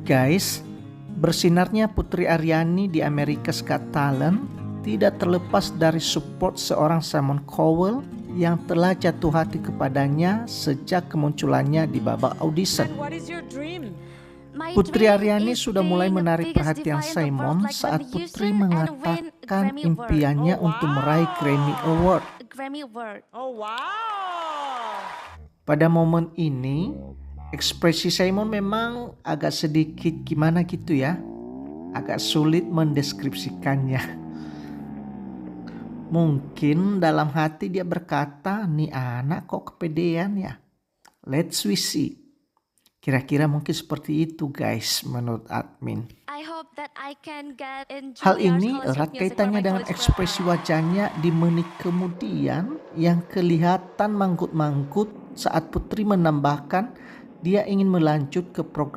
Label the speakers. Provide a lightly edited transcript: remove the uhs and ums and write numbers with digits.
Speaker 1: Guys, bersinarnya Putri Aryani di America's Got Talent tidak terlepas dari support seorang Simon Cowell yang telah jatuh hati kepadanya sejak kemunculannya di babak audition. Putri Aryani sudah mulai menarik perhatian Simon saat Putri mengatakan impiannya untuk meraih Grammy Award. Pada momen ini, ekspresi Simon memang agak sedikit gimana gitu ya, agak sulit mendeskripsikannya. Mungkin dalam hati dia berkata, nih anak kok kepedean ya. Let's we see. Kira-kira mungkin seperti itu guys menurut admin. Hal ini erat kaitannya dengan ekspresi wajahnya di menit kemudian yang kelihatan manggut-manggut saat Putri menambahkan dia ingin melanjut ke program